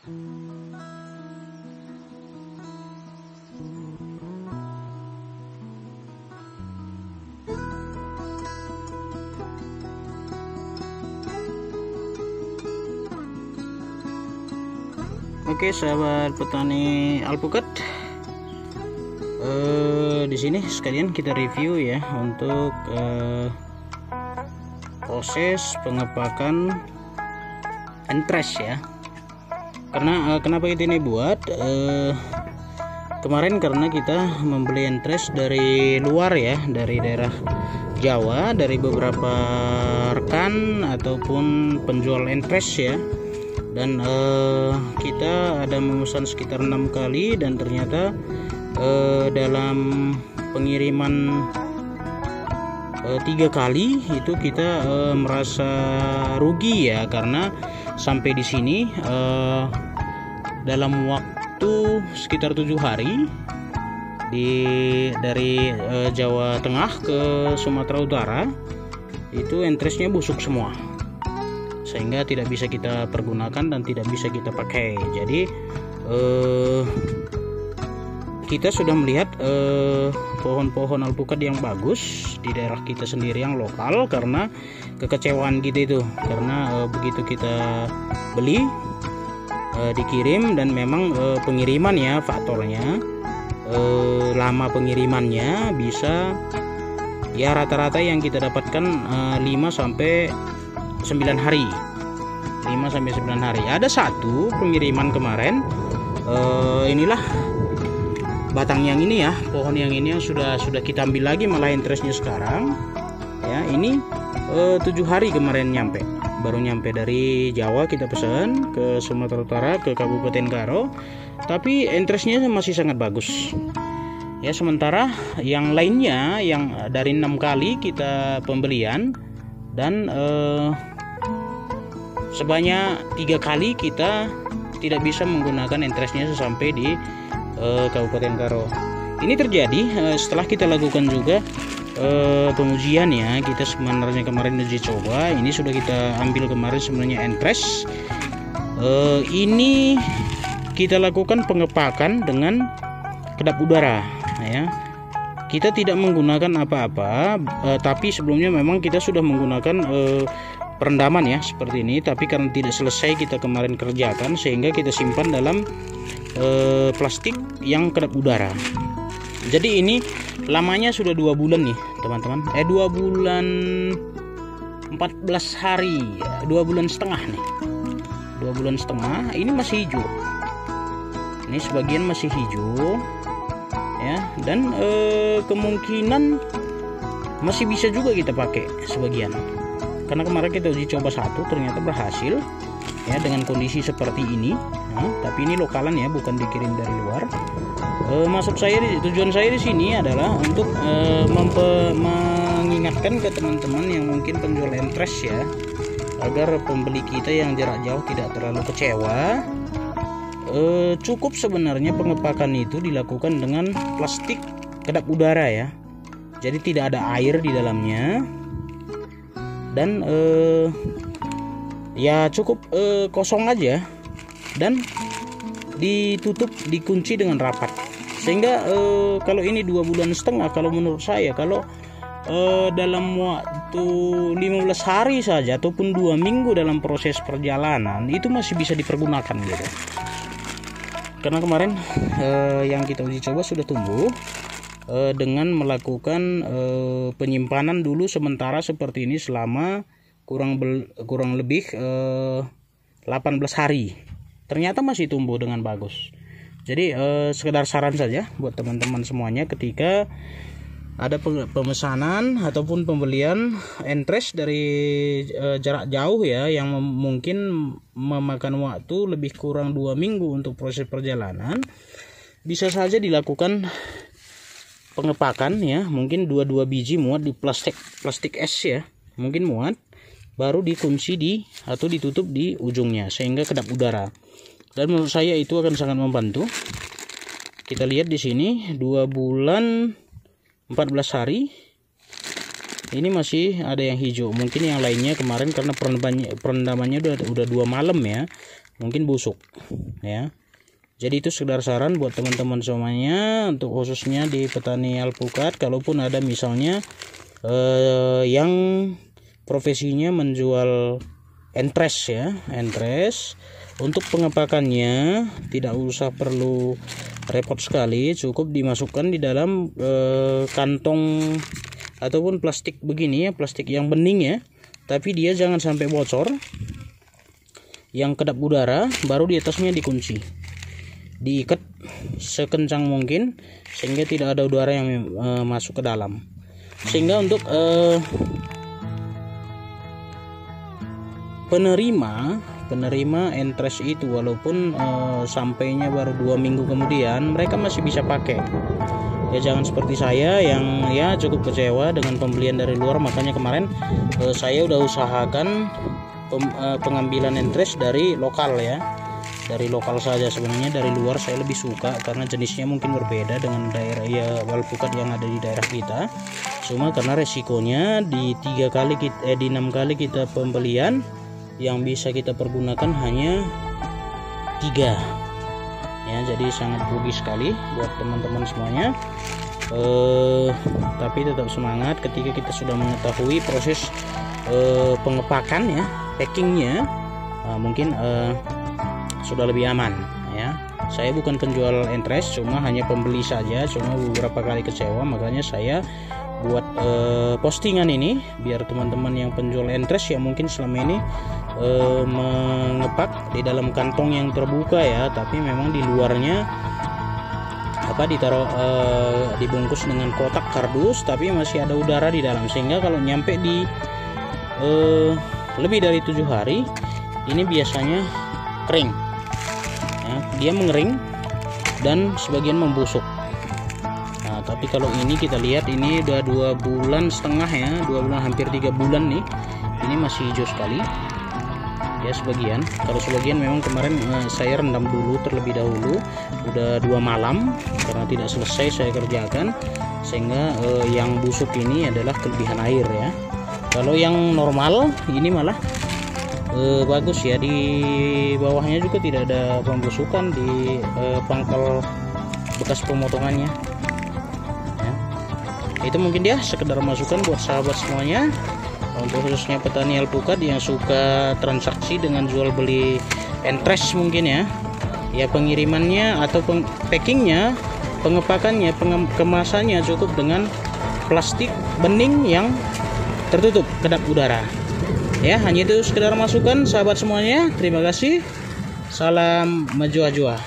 Oke sahabat petani alpukat, di sini sekalian kita review ya untuk proses pengepakan entres ya. Karena kenapa kita ini buat kemarin, karena kita membeli entres dari luar ya, dari daerah Jawa, dari beberapa rekan ataupun penjual entres ya. Dan kita ada memesan sekitar 6 kali, dan ternyata dalam pengiriman 3 kali itu kita merasa rugi ya, karena sampai di sini dalam waktu sekitar 7 hari dari Jawa Tengah ke Sumatera Utara itu entresnya busuk semua, sehingga tidak bisa kita pergunakan dan tidak bisa kita pakai. Jadi kita sudah melihat pohon-pohon alpukat yang bagus di daerah kita sendiri yang lokal, karena kekecewaan kita itu karena begitu kita beli dikirim, dan memang pengiriman ya faktornya, lama pengirimannya bisa ya rata-rata yang kita dapatkan 5 sampai 9 hari. 5 sampai 9 hari. Ada satu pengiriman kemarin, inilah batang yang ini ya, pohon yang ini yang sudah kita ambil lagi, malah entresnya sekarang ya. Ini 7 hari kemarin nyampe, baru nyampe dari Jawa, kita pesan ke Sumatera Utara, ke Kabupaten Karo, tapi entresnya masih sangat bagus ya. Sementara yang lainnya yang dari 6 kali kita pembelian, dan sebanyak 3 kali kita tidak bisa menggunakan entresnya sampai di Kabupaten Karo. Ini terjadi setelah kita lakukan juga pengujian ya. Kita sebenarnya kemarin uji coba, ini sudah kita ambil kemarin sebenarnya entres. Ini kita lakukan pengepakan dengan kedap udara ya. Kita tidak menggunakan apa-apa, tapi sebelumnya memang kita sudah menggunakan perendaman ya seperti ini, tapi karena tidak selesai kita kemarin kerjakan, sehingga kita simpan dalam plastik yang kedap udara. Jadi ini lamanya sudah 2 bulan nih teman-teman, 2 bulan 14 hari, 2 bulan setengah nih, 2 bulan setengah. Ini masih hijau, ini sebagian masih hijau ya, dan kemungkinan masih bisa juga kita pakai sebagian, karena kemarin kita uji coba satu, ternyata berhasil ya dengan kondisi seperti ini. Tapi ini lokalan ya, bukan dikirim dari luar. Tujuan saya di sini adalah untuk mengingatkan ke teman-teman yang mungkin penjual entres ya, agar pembeli kita yang jarak jauh tidak terlalu kecewa. Cukup sebenarnya pengepakan itu dilakukan dengan plastik kedap udara ya, jadi tidak ada air di dalamnya, dan ya cukup kosong aja, dan ditutup, dikunci dengan rapat, sehingga kalau ini 2 bulan setengah, kalau menurut saya kalau dalam waktu 15 hari saja ataupun 2 minggu dalam proses perjalanan itu masih bisa dipergunakan gitu. Karena kemarin yang kita uji coba sudah tumbuh dengan melakukan penyimpanan dulu sementara seperti ini selama kurang lebih 18 hari. Ternyata masih tumbuh dengan bagus. Jadi sekedar saran saja buat teman-teman semuanya, ketika ada pemesanan ataupun pembelian entres dari jarak jauh ya, yang mungkin memakan waktu lebih kurang 2 minggu untuk proses perjalanan, bisa saja dilakukan pengepakan ya, mungkin 2 biji muat di plastik es ya, mungkin muat, baru dikunci atau ditutup di ujungnya sehingga kedap udara. Dan menurut saya itu akan sangat membantu. Kita lihat di sini 2 bulan 14 hari. Ini masih ada yang hijau. Mungkin yang lainnya kemarin karena perendamannya udah 2 malam ya. mungkin busuk ya. Jadi itu sekedar saran buat teman-teman semuanya, untuk khususnya di petani alpukat. Kalaupun ada misalnya yang profesinya menjual entres ya, entres, untuk pengepakannya tidak usah perlu repot sekali, cukup dimasukkan di dalam kantong ataupun plastik begini ya, plastik yang bening ya, tapi dia jangan sampai bocor, yang kedap udara, baru di atasnya dikunci, diikat sekencang mungkin sehingga tidak ada udara yang masuk ke dalam. Sehingga untuk penerima entres itu, walaupun sampainya baru 2 minggu kemudian, mereka masih bisa pakai ya. Jangan seperti saya yang ya cukup kecewa dengan pembelian dari luar. Makanya kemarin saya udah usahakan pengambilan entres dari lokal ya, dari lokal saja. Sebenarnya dari luar saya lebih suka karena jenisnya mungkin berbeda dengan daerah ya, alpukat yang ada di daerah kita. Cuma karena resikonya di 6 kali kita pembelian, yang bisa kita pergunakan hanya 3 ya, jadi sangat rugi sekali buat teman-teman semuanya. Tapi tetap semangat ketika kita sudah mengetahui proses pengepakan ya, packingnya, mungkin sudah lebih aman ya. Saya bukan penjual entres, cuma hanya pembeli saja, cuma beberapa kali kecewa, makanya saya buat postingan ini biar teman-teman yang penjual entres yang mungkin selama ini mengepak di dalam kantong yang terbuka ya, tapi memang di luarnya ditaruh dibungkus dengan kotak kardus, tapi masih ada udara di dalam, sehingga kalau nyampe di lebih dari 7 hari ini biasanya kering ya, dia mengering dan sebagian membusuk. Nah, tapi kalau ini kita lihat ini udah 2,5 bulan ya, 2 bulan hampir 3 bulan nih, ini masih hijau sekali ya sebagian. Kalau sebagian memang kemarin saya rendam dulu terlebih dahulu, udah 2 malam karena tidak selesai saya kerjakan, sehingga yang busuk ini adalah kelebihan air ya. Kalau yang normal ini malah bagus ya, di bawahnya juga tidak ada pembusukan di pangkal bekas pemotongannya ya. Itu mungkin dia sekedar masukan buat sahabat semuanya, untuk khususnya petani alpukat yang suka transaksi dengan jual beli entres mungkin ya. Ya pengirimannya atau packingnya, pengepakannya, kemasannya cukup dengan plastik bening yang tertutup kedap udara. Ya, hanya itu sekedar masukan sahabat semuanya. Terima kasih. Salam menjua-jua.